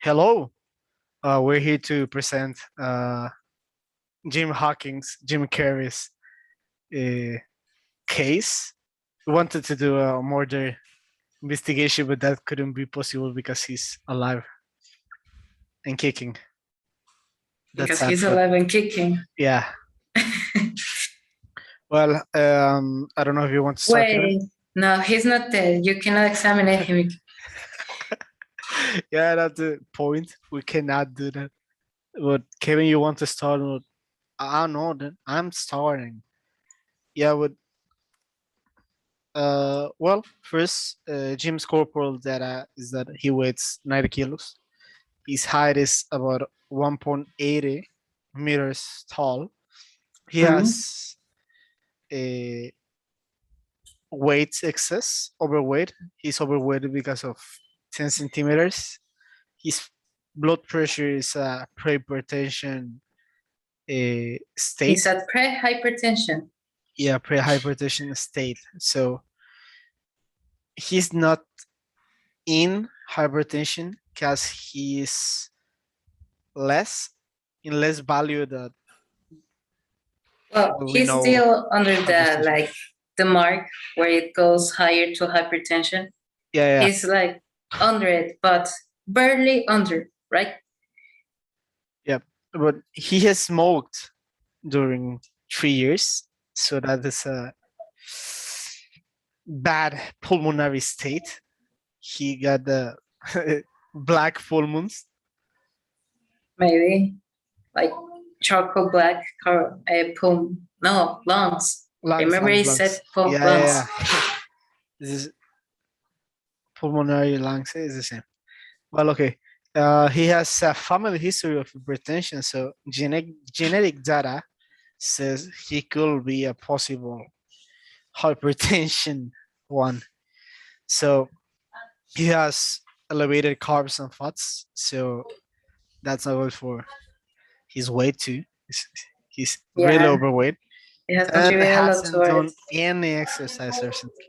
Hello. We're here to present Jim Carrey's case. We wanted to do a murder investigation, but that couldn't be possible because he's alive and kicking. Because he's alive and kicking. Yeah. Well, I don't know if you want to start. Wait, no, he's not dead. You cannot examine him. Yeah, that's the point. We cannot do that. But Kevin, you want to start? I don't know. Then I'm starting. Yeah, but well, first, Jim's corporal data is that he weighs 90 kilos. His height is about 1.80 meters tall. He has a weight excess, overweight. He's overweight because of 10 centimeters. His blood pressure is pre-hypertension state. He's at pre-hypertension. Yeah, pre-hypertension state. So he's not in hypertension because he's less value that. Well, he's still under the mark where it goes higher to hypertension. Yeah. He's like under it, but barely under, right? Yeah, but he has smoked during 3 years, so that is a bad pulmonary state. He got the black pulmons. Maybe like charcoal black lungs. Remember he said lungs. Yeah. This is pulmonary lungs is the same. Well, okay. He has a family history of hypertension, so genetic data says he could be a possible hypertension one. So he has elevated carbs and fats, so that's not good for his weight too. He's really overweight. He has contributed a lot to done any exercise or something.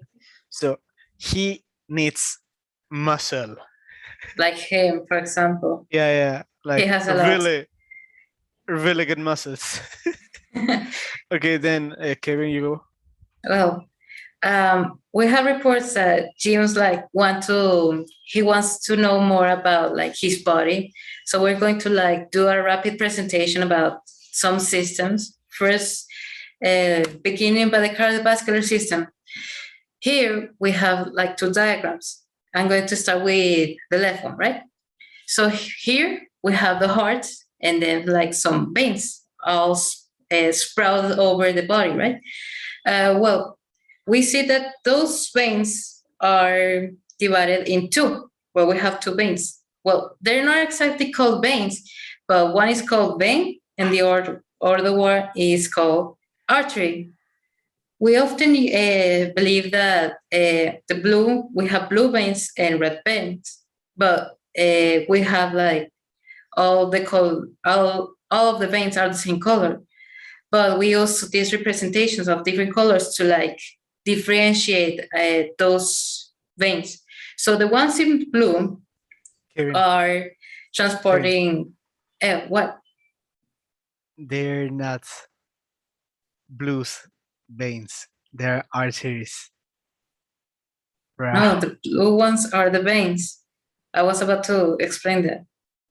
So he needs muscle. Like him, for example. Yeah. Like he has a really good muscles. Okay, then Kevin, you go. Well, we have reports that Jim's wants to know more about his body. So we're going to do a rapid presentation about some systems. First, beginning by the cardiovascular system. Here we have two diagrams. I'm going to start with the left one, right? So here we have the heart and then some veins all sprouted over the body, right? Well, we see that those veins are divided in two. Well, we have two veins. Well, they're not exactly called veins, but one is called vein and the other one is called artery. We often believe that we have blue veins and red veins, but we have all of the veins are the same color. But we also these representations of different colors to differentiate those veins. So the ones in blue are transporting what? They're not blue veins, they're arteries. No, the blue ones are the veins. I was about to explain that.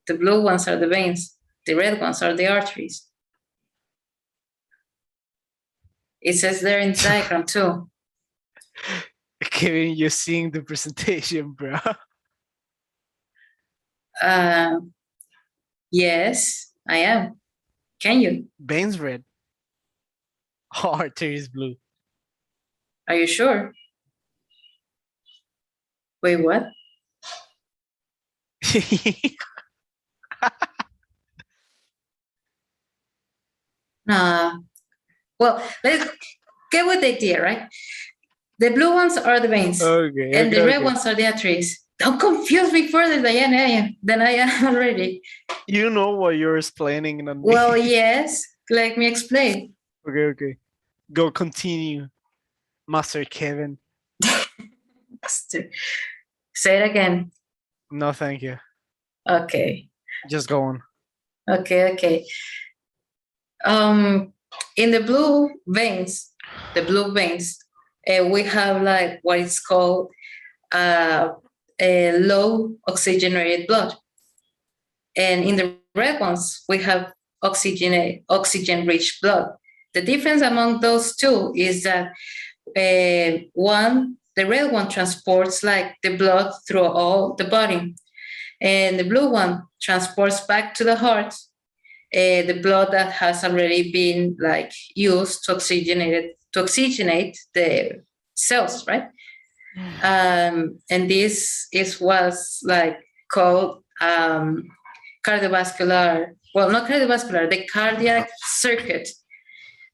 The blue ones are the veins. The red ones are the arteries. It says there in the diagram too. Kevin, you're seeing the presentation, bro. Yes, I am. Can you? Veins red. Arteries blue. Are you sure? Wait, what? Well, let's get with the idea, right? The blue ones are the veins, and the red ones are the arteries. Don't confuse me further than I am already. You know what you're explaining. Well, yes. Let me explain. Okay. Go continue, Master Kevin. Say it again. No, thank you. Okay. Just go on. Okay. In the blue veins, we have like what is called a low oxygenated blood, and in the red ones we have oxygen-rich blood. The difference among those two is that the red one transports like the blood through all the body, and the blue one transports back to the heart the blood that has already been like used to oxygenate the cells, right? And this is was like called cardiovascular. Well, not cardiovascular, the cardiac circuit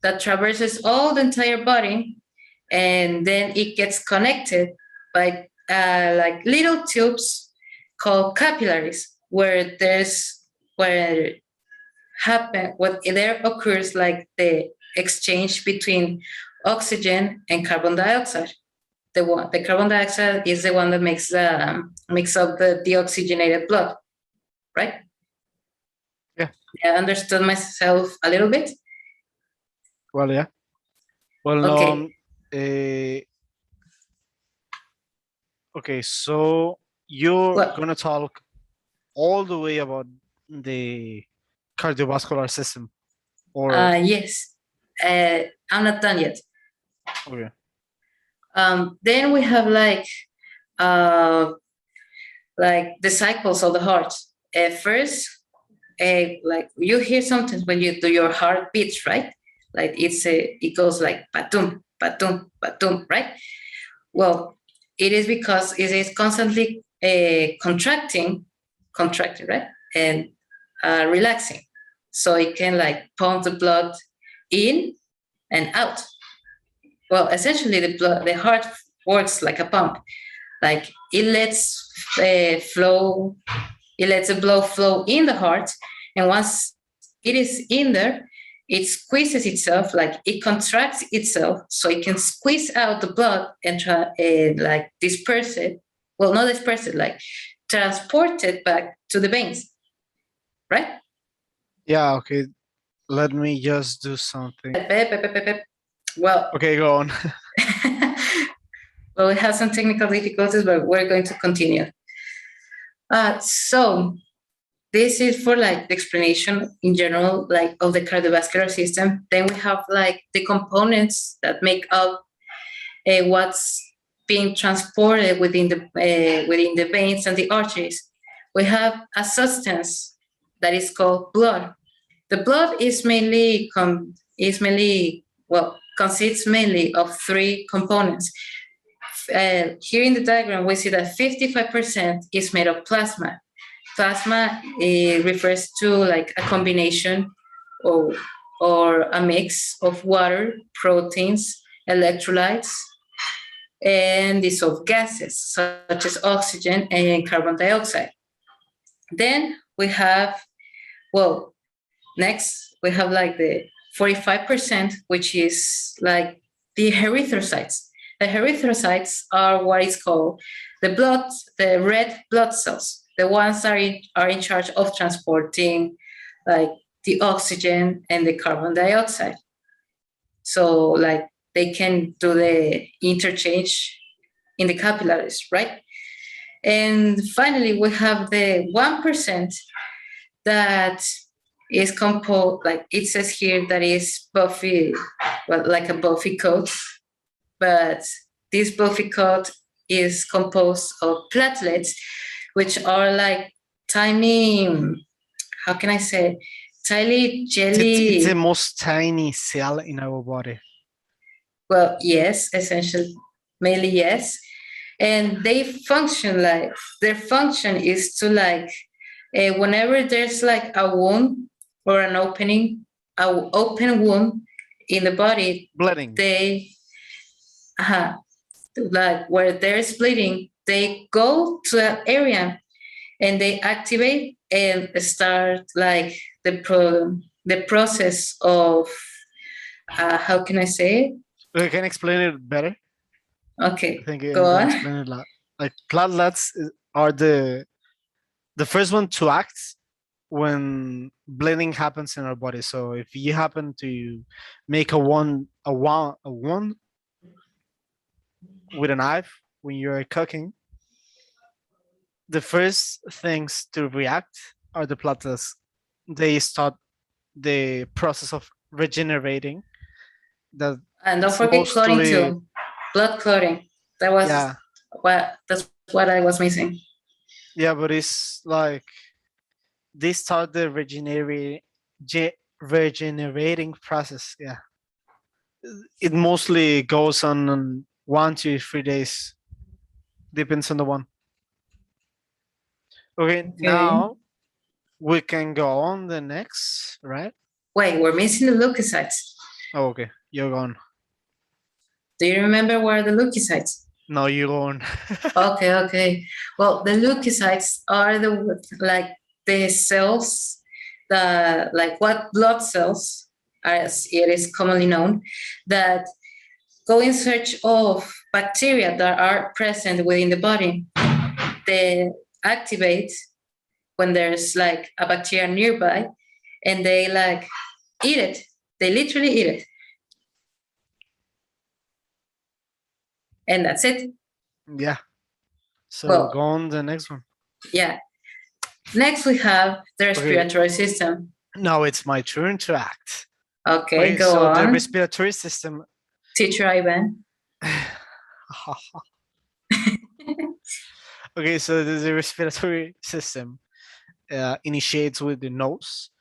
that traverses all the entire body, and then it gets connected by like little tubes called capillaries, where there occurs like the exchange between oxygen and carbon dioxide. The carbon dioxide is the one that makes up the deoxygenated blood, right? Yeah. I understood myself a little bit. Well, yeah. Well, Okay. no. Okay, so you're gonna talk all the way about the cardiovascular system, or yes. I'm not done yet. okay. Then we have like the cycles of the heart. First, like you hear sometimes when you do your heart beats, right? Like it goes like patum, patum, patum, right? Well, it is because it is constantly contracting, right? And relaxing. So it can like pump the blood in and out. Well, essentially the heart works like a pump. Like it lets flow, it lets the blood flow in the heart, and once it is in there, it squeezes itself, like it contracts itself, so it can squeeze out the blood and like disperse it. Well, not disperse it, like transport it back to the veins, right? Yeah. Okay. Let me just do something. Well, okay, go on. well, we have some technical difficulties, but we're going to continue. So this is for like the explanation in general, like of the cardiovascular system. Then we have like the components that make up what's being transported within the veins and the arteries. We have a substance that is called blood. The blood is consists mainly of three components. Here in the diagram, we see that 55% is made of plasma. Plasma refers to like a combination or a mix of water, proteins, electrolytes, and dissolved gases such as oxygen and carbon dioxide. Then we have, next we have like the 45%, which is like the erythrocytes. The erythrocytes are what is called the red blood cells. The ones that are in charge of transporting like the oxygen and the carbon dioxide. So like they can do the interchange in the capillaries, right? And finally, we have the 1% that is composed, like it says here, that is buffy, like a buffy coat. But this buffy coat is composed of platelets, which are like tiny, how can I say, tiny jelly. It's the most tiny cell in our body. Well, yes, essentially, mainly yes. And they function like, their function is to like, whenever there's like a wound or an open wound in the body, bleeding. Like where there's bleeding, they go to that area and they activate and start like the process of how can I say it? I can explain it better. Okay, I think go on. explain it like platelets are the the first one to act when bleeding happens in our body. So if you happen to make a wound with a knife when you're cooking, the first things to react are the platelets. They start the process of regenerating. That And don't it's forget clotting mostly, too. Blood clotting. yeah, That's what I was missing. yeah, but it's like they start the regenerating process. Yeah, it mostly goes on 1 to 3 days, depends on the one. Okay, Okay. now we can go on the next, right? Wait, we're missing the leukocytes. Oh, okay, you're gone. Do you remember where are the leukocytes? No, you're gone. Okay. Well, the leukocytes are the cells, what blood cells, as it is commonly known, that go in search of bacteria that are present within the body. They activate when there's like a bacteria nearby, and they like eat it. They literally eat it. And that's it. Yeah. So Well, go on the next one. yeah. Next, we have the respiratory system. Now it's my turn to act. Okay, go so on. the respiratory system. Teacher Ivan. Okay, so the respiratory system initiates with the nose,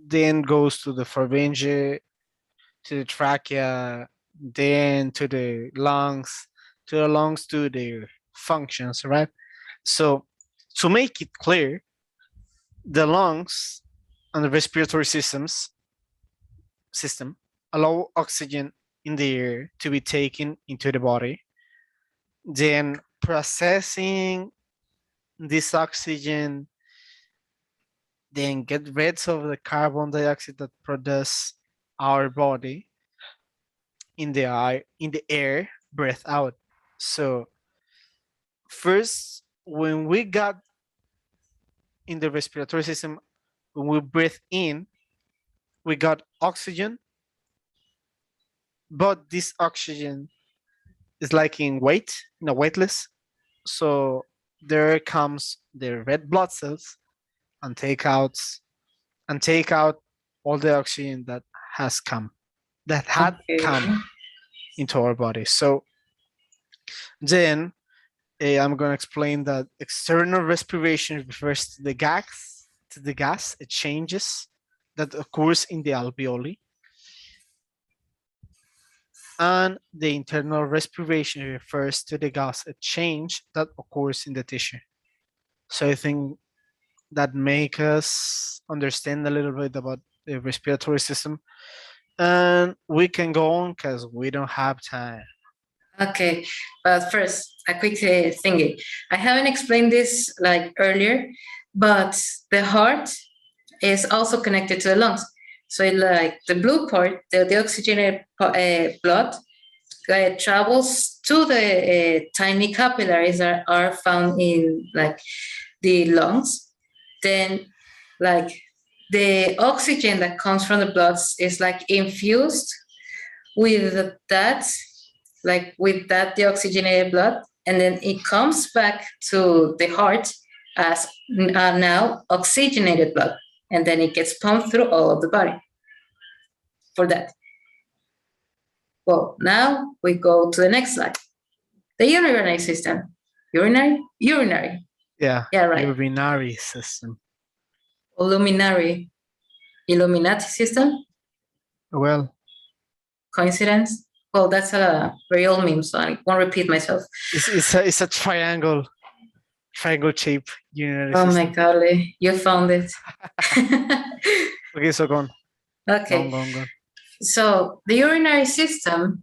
then goes to the pharynge, to the trachea, then to the lungs, to their functions, right? So to make it clear, the lungs and the respiratory system allow oxygen in the air to be taken into the body, then processing this oxygen, then get rid of the carbon dioxide that produce our body in the air, breath out. So first, when we got in the respiratory system, when we breathe in, we got oxygen, but this oxygen is like in weightless. So there comes the red blood cells and take out all the oxygen that had come into our body. So then I'm going to explain that external respiration refers to the gas it changes that occurs in the alveoli, and the internal respiration refers to the gas change that occurs in the tissue. So I think that make us understand a little bit about the respiratory system, and we can go on because we don't have time. Okay, but first, a quick thingy. I haven't explained this like earlier, but the heart is also connected to the lungs. So like the blue part, the oxygenated blood travels to the tiny capillaries that are found in like the lungs. Then like the oxygen that comes from the blood is like infused with that deoxygenated blood, and then it comes back to the heart as now oxygenated blood, and then it gets pumped through all of the body for that. Well, now we go to the next slide. The urinary system. Urinary? Yeah, right. urinary system. Illuminati system? Well, coincidence? Well, that's a very old meme, so I won't repeat myself. It's a triangle shape urinary system. system. My God, you found it. Okay, so go on. Okay. Go on. So the urinary system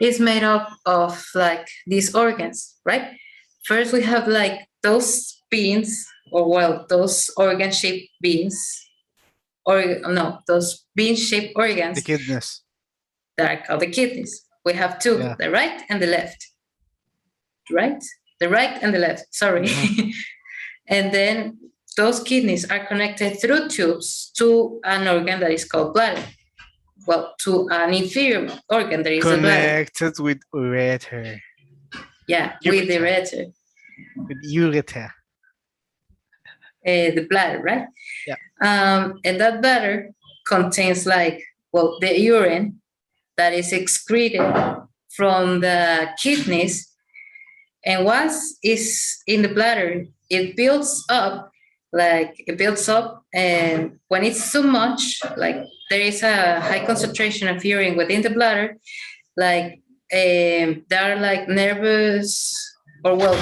is made up of like these organs, right? First, we have like those beans, those organ-shaped beans, those bean-shaped organs. The kidneys. That are called the kidneys. We have two, the right and the left. Right? The right and the left, sorry. And then those kidneys are connected through tubes to an organ that is called bladder. Well, to an inferior organ that is the bladder. Connected with ureter. Yeah, with the ureter. With ureter. The bladder, right? Yeah. And that bladder contains the urine that is excreted from the kidneys. And once it's in the bladder, it builds up, and when it's too much, there is a high concentration of urine within the bladder, there are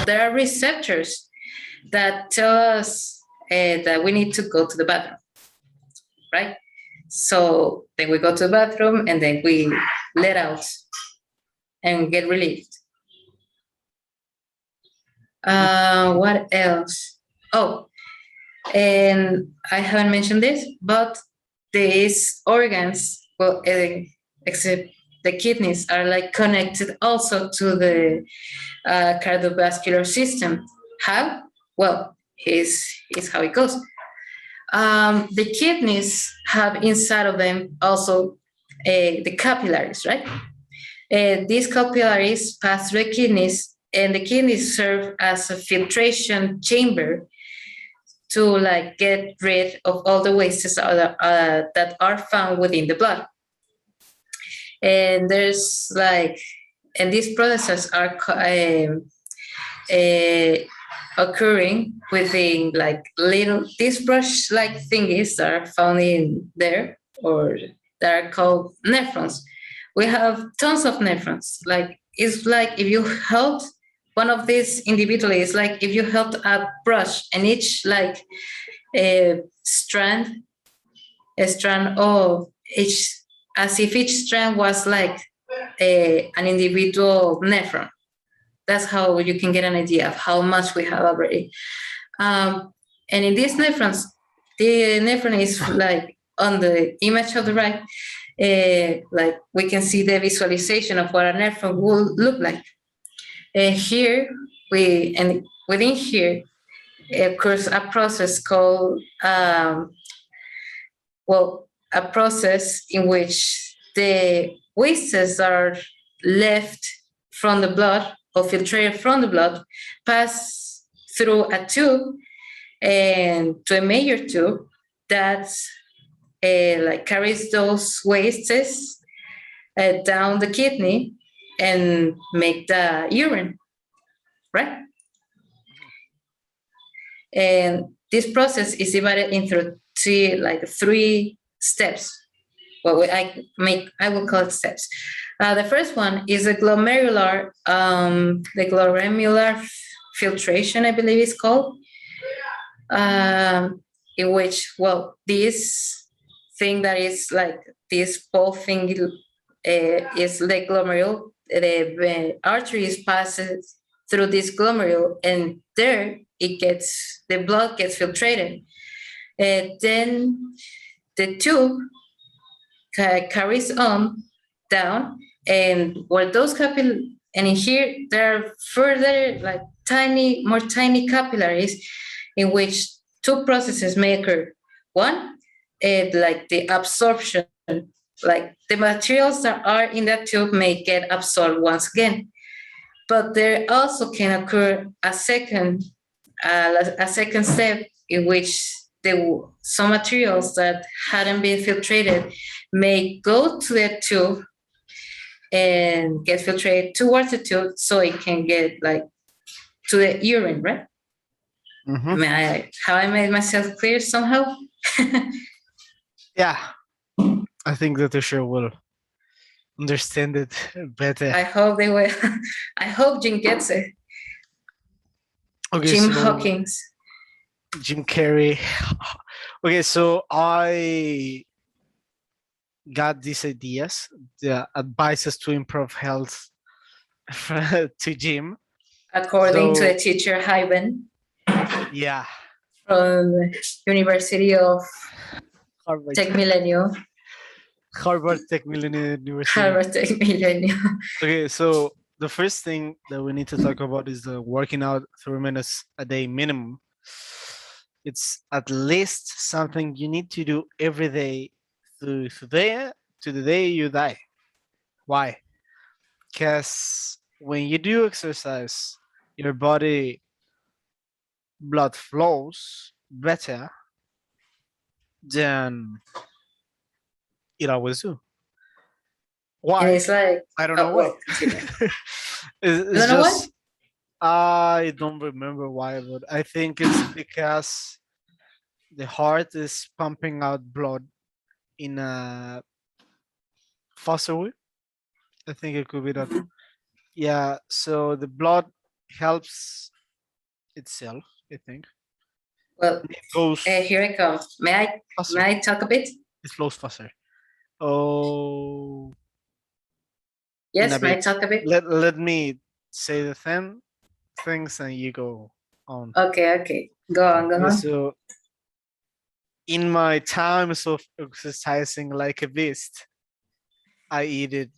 there are receptors that tell us that we need to go to the bathroom, right? So then we go to the bathroom and then we let out and get relieved. What else? Oh, and I haven't mentioned this, but these organs, except the kidneys, are connected also to the cardiovascular system. How? Well, here's how it goes. The kidneys have inside of them also the capillaries, right? These capillaries pass through the kidneys, and the kidneys serve as a filtration chamber to get rid of all the wastes that are found within the blood. And there's and these processes are occurring within these brush-like thingies that are found in there, or that are called nephrons. We have tons of nephrons. It's if you held one of these individually, it's if you held a brush, and each a strand of each, as if each strand was an individual nephron. That's how you can get an idea of how much we have already. And in these nephrons, the nephron is on the image of the right. We can see the visualization of what a nephron will look like. Here within here occurs a process called a process in which the wastes are left from the blood or filtrated from the blood, pass through a tube and to a major tube that carries those wastes down the kidney and make the urine, right? And this process is divided into three steps. Well, I will call it steps. The first one is the glomerular filtration, I believe it's called, in which, this thing that is this ball thing is the glomerule. The arteries passes through this glomerule, and there the blood gets filtrated. Then the tube carries on down, and where those capillaries, and in here there are further more tiny capillaries in which two processes may occur. One, the absorption, the materials that are in that tube may get absorbed once again. But there also can occur a second step in which some materials that hadn't been filtrated may go to the tube and get filtrated towards the tube, so it can get to the urine, right? Mm-hmm. How I made myself clear somehow? Yeah, I think the teacher will understand it better. I hope they will. I hope Jim gets it. Okay, Jim Hawkins. Jim Carrey. Okay, so I got these ideas, the advices to improve health to Jim. According to the teacher Hyben. Yeah. From University of Harvard Tech Millennium. Harvard Tech Millennium University. Harvard Tech Millennium. Okay, so the first thing that we need to talk about is the working out 3 minutes a day minimum. It's at least something you need to do every day to the day you die. Why? Because when you do exercise, your body blood flows better than it always do. And Why? it's like, I don't know oh, why. well, continue. You It's don't know what? just I don't remember why, but I think it's because the heart is pumping out blood in a faster way. I think it could be that. Mhm. Yeah, so the blood helps itself, I think. Well, It goes here I come. May faster. I talk a bit? It flows faster. Oh, in a Yes, may I bit. talk a bit? Let me say the things and you go on. Okay, okay. Go on, go Okay, on. so in my times of exercising like a beast, I eat it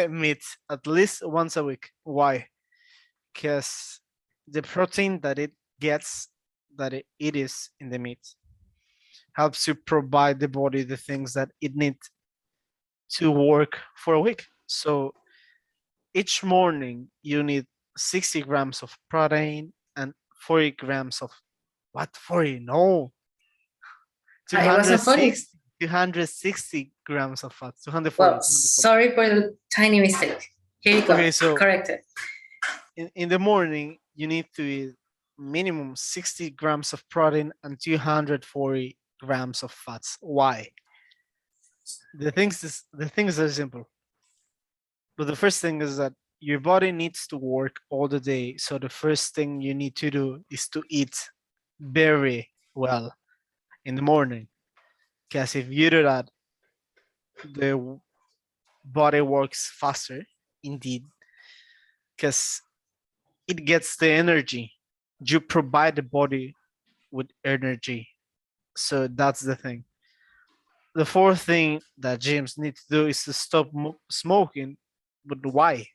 meat at least once a week. Why? Because the protein that it gets, it is in the meat, helps you provide the body the things that it needs to work for a week. So each morning you need 60 grams of protein and 40 grams of what 40? No, It wasn't funny. 260, 260 grams of fat, 240, Well, 240. sorry for the tiny mistake. Here you go. Okay, so Correct it. in the morning you need to eat minimum 60 grams of protein and 240 grams of fats. Why? The things are simple. But the first thing is that your body needs to work all the day. So the first thing you need to do is to eat very well in the morning. Because if you do that, the body works faster, indeed, because it gets the energy. You provide the body with energy. So that's the thing. The fourth thing that James needs to do is to stop smoking. But why?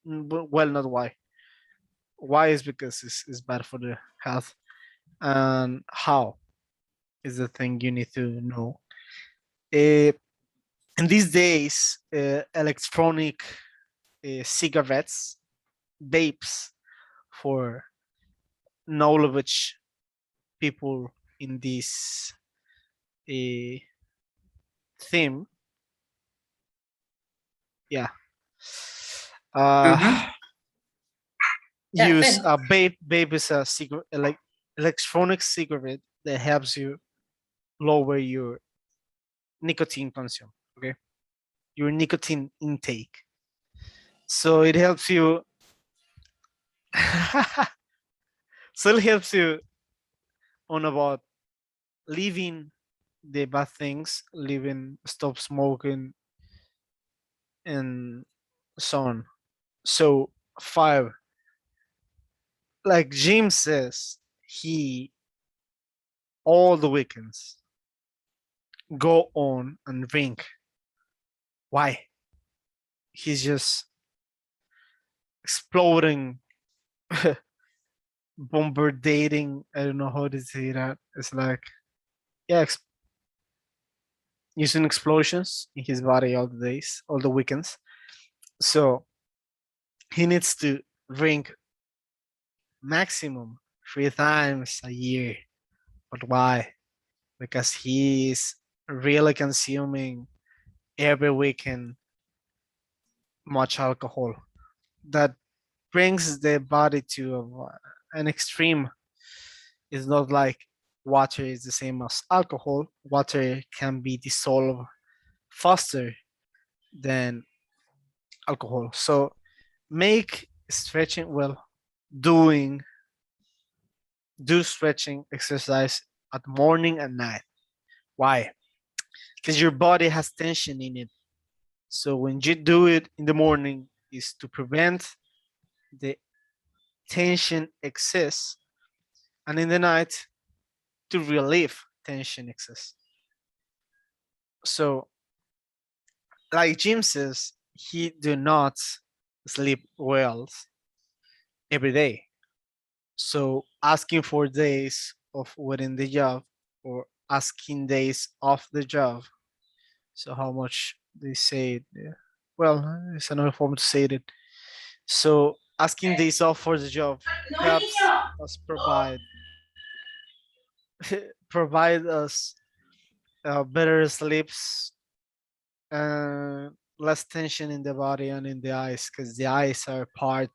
Well, not why. Why is because it's bad for the health. And how is the thing you need to know. Uh, in these days, electronic cigarettes, vapes for knowledge people in this uh, theme. Yeah. Mm-hmm. Uh, Yeah, use then. a vape. Vape is a cigarette, like electronic cigarette that helps you lower your nicotine consume. Okay, your nicotine intake. So it helps you. So it helps you on about leaving the bad things, leaving, stop smoking, and so on. So five, like Jim says, he all the weekends go on and drink. Why? He's just exploding, bombarding. I don't know how to say that. It's like, yeah, using explosions in his body all the days, all the weekends. So he needs to drink maximum 3 times a year. But why? Because he's really consuming every weekend much alcohol that brings the body to an extreme. It's not like water is the same as alcohol. Water can be dissolved faster than alcohol. So make stretching, well, doing do stretching exercise at morning and night. Why? Because your body has tension in it. So when you do it in the morning is to prevent the tension excess, and in the night to relieve tension excess. So like Jim says, he do not sleep well every day. So asking for days of within the job or asking days off the job. So how much they say it? Yeah. Well, it's another form to say it. So asking days off for the job helps us provide us better sleeps and less tension in the body and in the eyes, because the eyes are part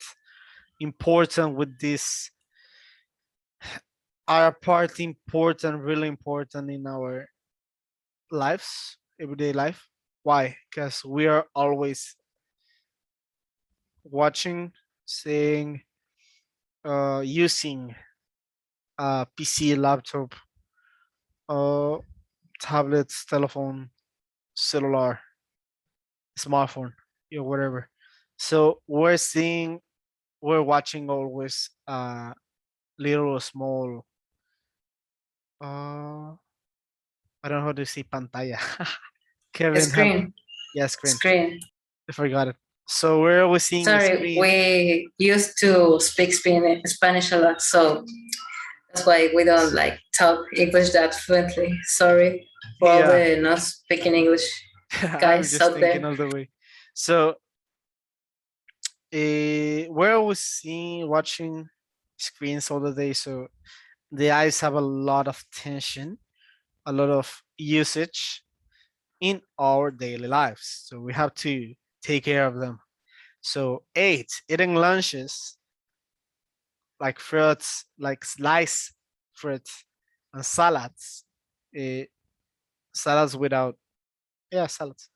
important with this, are a part important, really important in our lives, everyday life. Why? Because we are always watching, seeing, using a PC, laptop, uh, tablets, telephone, cellular, smartphone, whatever. So we're watching always little small, I don't know how to say pantalla. Kevin, help. Screen. Yeah, screen. Screen. I forgot it. So we're always seeing the Sorry, screen. we used to speak Spanish a lot, so that's why we don't like talk English that fluently. Sorry for all Yeah. the not speaking English I'm guys just out thinking there. all the way. So we're always seeing, watching screens all the day. So the eyes have a lot of tension, a lot of usage in our daily lives. So we have to take care of them. So 8, eating lunches like fruits, like sliced fruits and salads. Uh, Salads without, yeah, salads.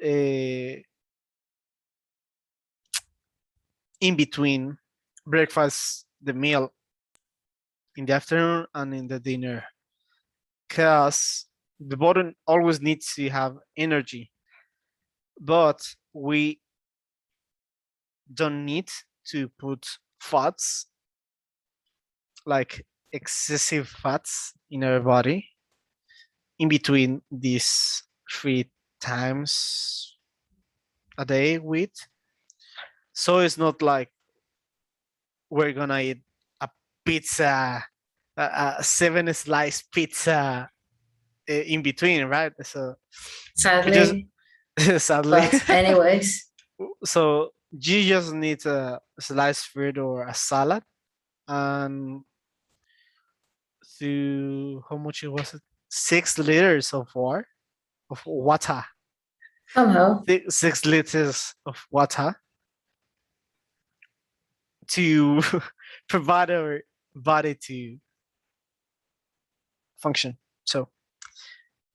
Uh, in between breakfast, the meal in the afternoon and in the dinner, because the body always needs to have energy, but we don't need to put fats, like excessive fats in our body in between these 3 times a day with. So it's not like we're gonna eat a pizza, a 7 slice pizza in between, right? So we just Sadly, sadly. but anyways, So you just need a sliced fruit or a salad, and to how much it was it? 6 liters of water. somehow 6 liters of water to provide our body to function. So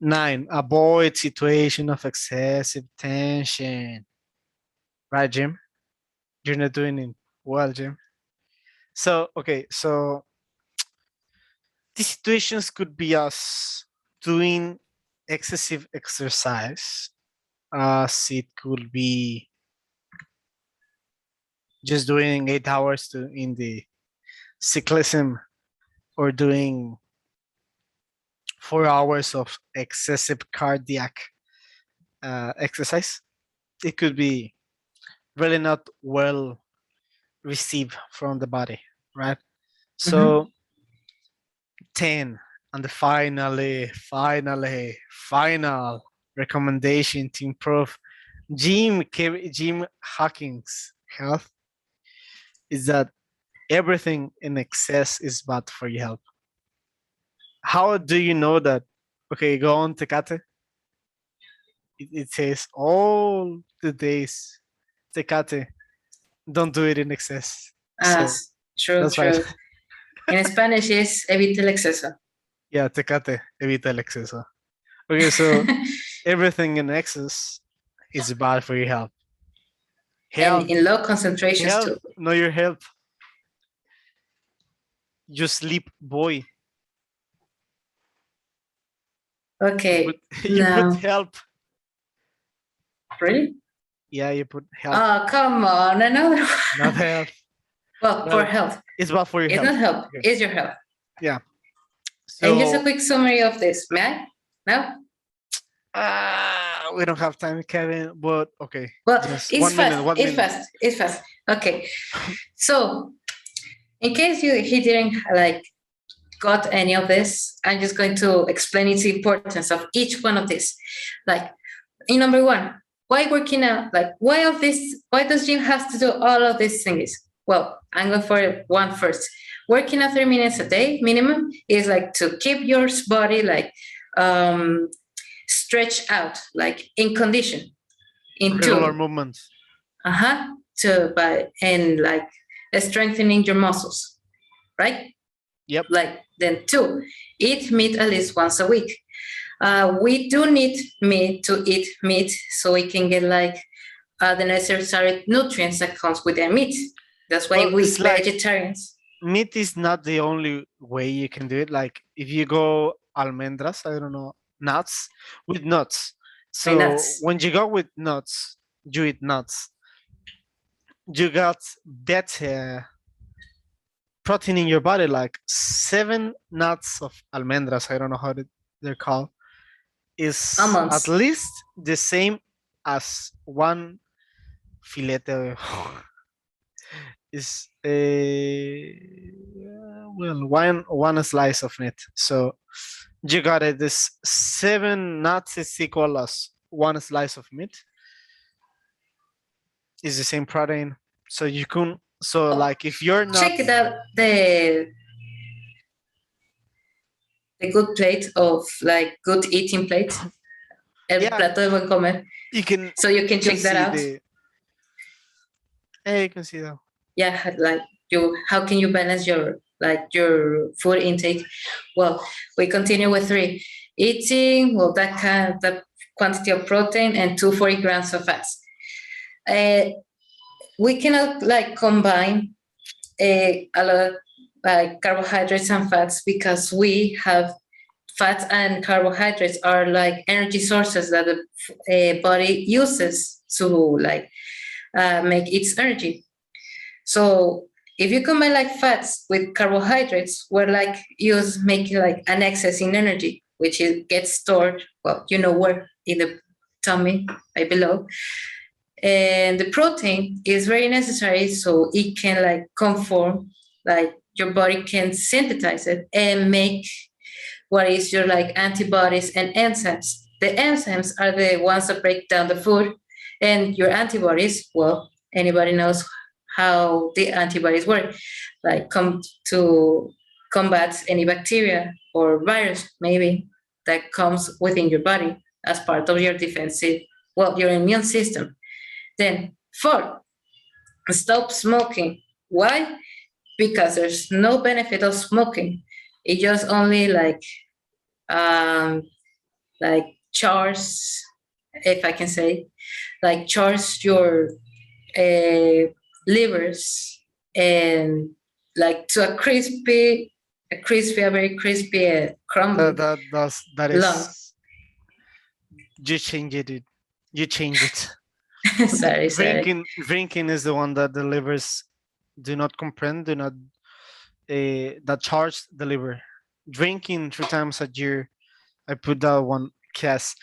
9, avoid situation of excessive tension. Right, Jim? You're not doing it well, Jim. So okay, so these situations could be us doing excessive exercise, as it could be just doing 8 hours in the cyclism, or doing 4 hours of excessive cardiac exercise. It could be really not well received from the body, right? So 10, and the final recommendation to improve Jim Hawkins health is that everything in excess is bad for your health. How do you know that? Okay, go on Tecate. It says all the days Tecate. Don't do it in excess. So true, that's right. true. In Spanish is evita el exceso. Yeah, Tecate, evita el exceso. Okay, so everything in excess is bad for your health. And in low concentrations Health, too. know your health. You sleep, boy. Okay, You now put help. really? Yeah, you put help. Oh, come on, another one. Not health. Well, for health. It's bad for your It's health. not health. Okay. It's your health. Yeah. And just a So quick summary of this. May I? No? we don't have time, Kevin. But okay. Well, Just it's 1 fast. minute. 1 It's minute. fast. It's fast. Okay. So, in case he didn't like got any of this, I'm just going to explain its importance of each one of these. Like in number one, why working out? Like why does gym have to do all of these things? Well, I'm going for one first. Working out 30 minutes a day minimum is like to keep your body like stretched out, like in condition. Regular movements. And like strengthening your muscles, right? Yep. Like then 2, eat meat at least once a week. We do need meat to eat meat so we can get like the necessary nutrients that comes with the meat. That's why we vegetarians. Meat is not the only way you can do it. Like if you go almendras, I don't know, nuts with nuts. So nuts. When you go with nuts, you eat nuts. You got that protein in your body, like 7 nuts of almendras. I don't know how they're called. Is almonds. At least the same as one filete. Is one slice of meat. So you got it. This 7 nuts is equal as 1 slice of meat. Is the same protein. So you can like if you're not check out the good plate of like good eating plate. El plato de buen comer. You can check that out. You can see that. Yeah, like how can you balance your food intake? Well, we continue with 3. Eating, well, that quantity of protein and 240 grams of fats. We cannot like combine a lot of like carbohydrates and fats because we have fats and carbohydrates are like energy sources that the body uses to like make its energy. So if you combine like fats with carbohydrates, we're like making like an excess in energy, which gets stored, well, where, in the tummy, right below. And the protein is very necessary so it can like conform, like your body can synthesize it and make what is your like antibodies and enzymes. The enzymes are the ones that break down the food, and your antibodies, well, anybody knows how the antibodies work, like come to combat any bacteria or virus maybe that comes within your body as part of your defensive, well, your immune system. Then 4, stop smoking. Why? Because there's no benefit of smoking. It just only like chars, if I can say, like chars your livers and like to a very crispy crumble. That is you change it. You change it. sorry. Drinking is the one that the livers do not comprehend, that charge the liver. Drinking 3 times a year, I put that one cast.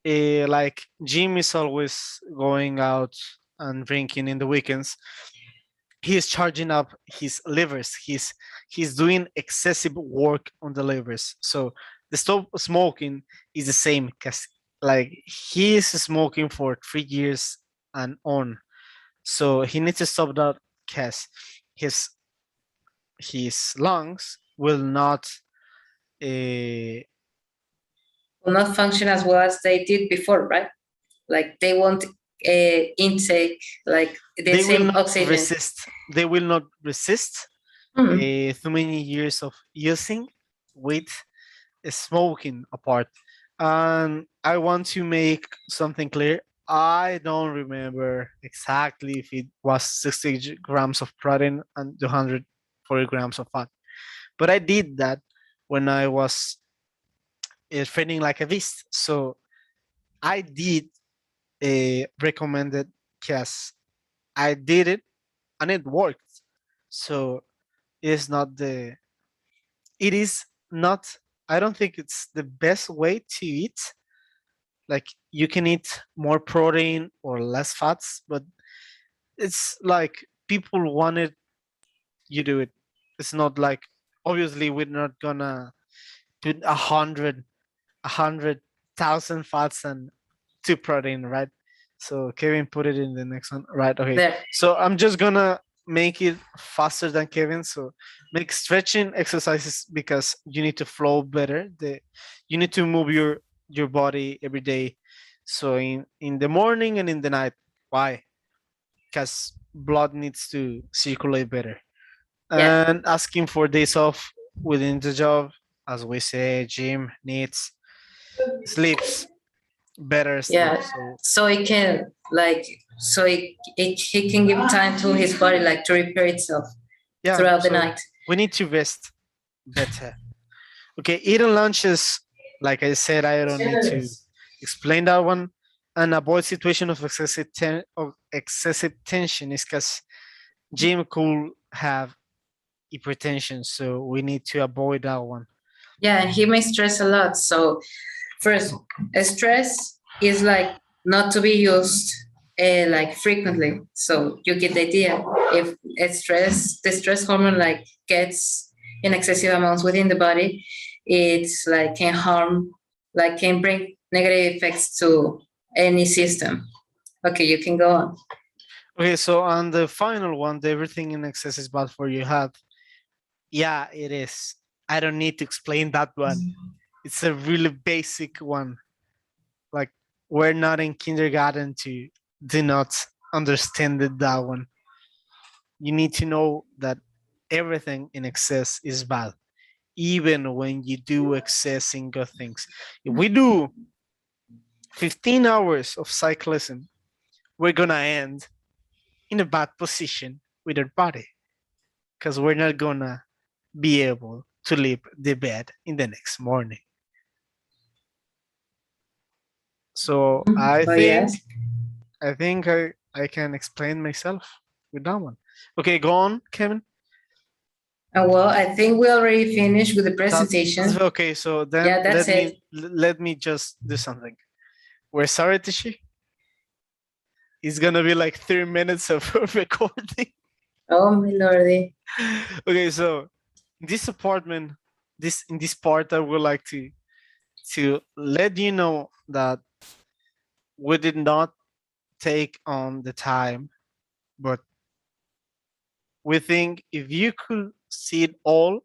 Like Jim is always going out and drinking in the weekends. He is charging up his livers. He's doing excessive work on the livers. So the stop smoking is the same, because like he is smoking for 3 years and on. So he needs to stop that, because his lungs will not function as well as they did before, right? Like they won't intake like the same oxygen. They will not resist too many years of using with smoking apart. And I want to make something clear. I don't remember exactly if it was 60 grams of protein and 240 grams of fat, but I did that when I was training like a beast. So I did recommended, yes, I did it and it worked. So it is not, I don't think it's the best way to eat. Like you can eat more protein or less fats, but it's like people want it, you do it. It's not like obviously we're not gonna put 100,000 fats and 2 protein, right? So Kevin put it in the next one, right? Okay. There. So I'm just gonna make it faster than Kevin. So make stretching exercises because you need to flow better. You need to move your body every day. So in the morning and in the night. Why? Because blood needs to circulate better. Yeah. And asking for days off within the job, as we say, gym needs sleeps better sleep. Yeah. So So it can like so he can give time to his body like to repair itself yeah, throughout the so night. we need to rest better. Okay, eating lunches, like I said, I don't need to explain that one. And avoid situation of excessive tension is because gym could have hypertension, so we need to avoid that one. Yeah, he may stress a lot. So first, stress is like not to be used like frequently. So you get the idea. If the stress hormone like gets in excessive amounts within the body, it's like can harm, like can bring negative effects to any system. Okay, you can go on. Okay, so on the final one, the everything in excess is bad for your health. Yeah, it is. I don't need to explain that one. It's a really basic one. Like we're not in kindergarten to do not understand that one. You need to know that everything in excess is bad, even when you do excess in good things. If we do 15 hours of cyclism, we're gonna end in a bad position with our body because we're not gonna be able to leave the bed in the next morning. So I Oh think yes. I think I can explain myself with that one. Okay, go on, Kevin. Well, I think we already finished with the That's presentation. okay. So then Yeah, that's it. let me just do something. We're sorry, Tishi. It's gonna be like 3 minutes of recording. Oh my lordy. Okay, so this apartment, in this part, I would like to let you know that we did not take on the time, but we think if you could see it all,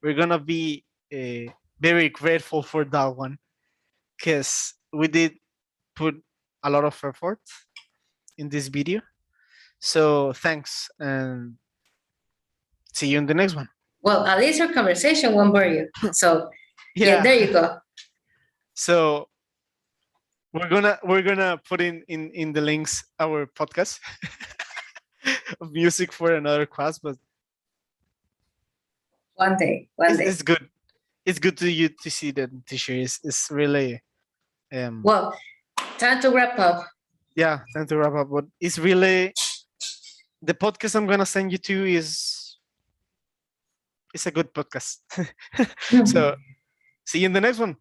we're gonna be very grateful for that one because we did put a lot of effort in this video. So thanks and see you in the next one. Well, at least our conversation won't bore you. So yeah, there you go. So we're gonna put in the links our podcast of music for another class, but One day. it's good. It's good to you to see the t-shirt. It's really Well, time to wrap up. yeah, time to wrap up. But it's really the podcast I'm gonna send you to is it's a good podcast. So see you in the next one.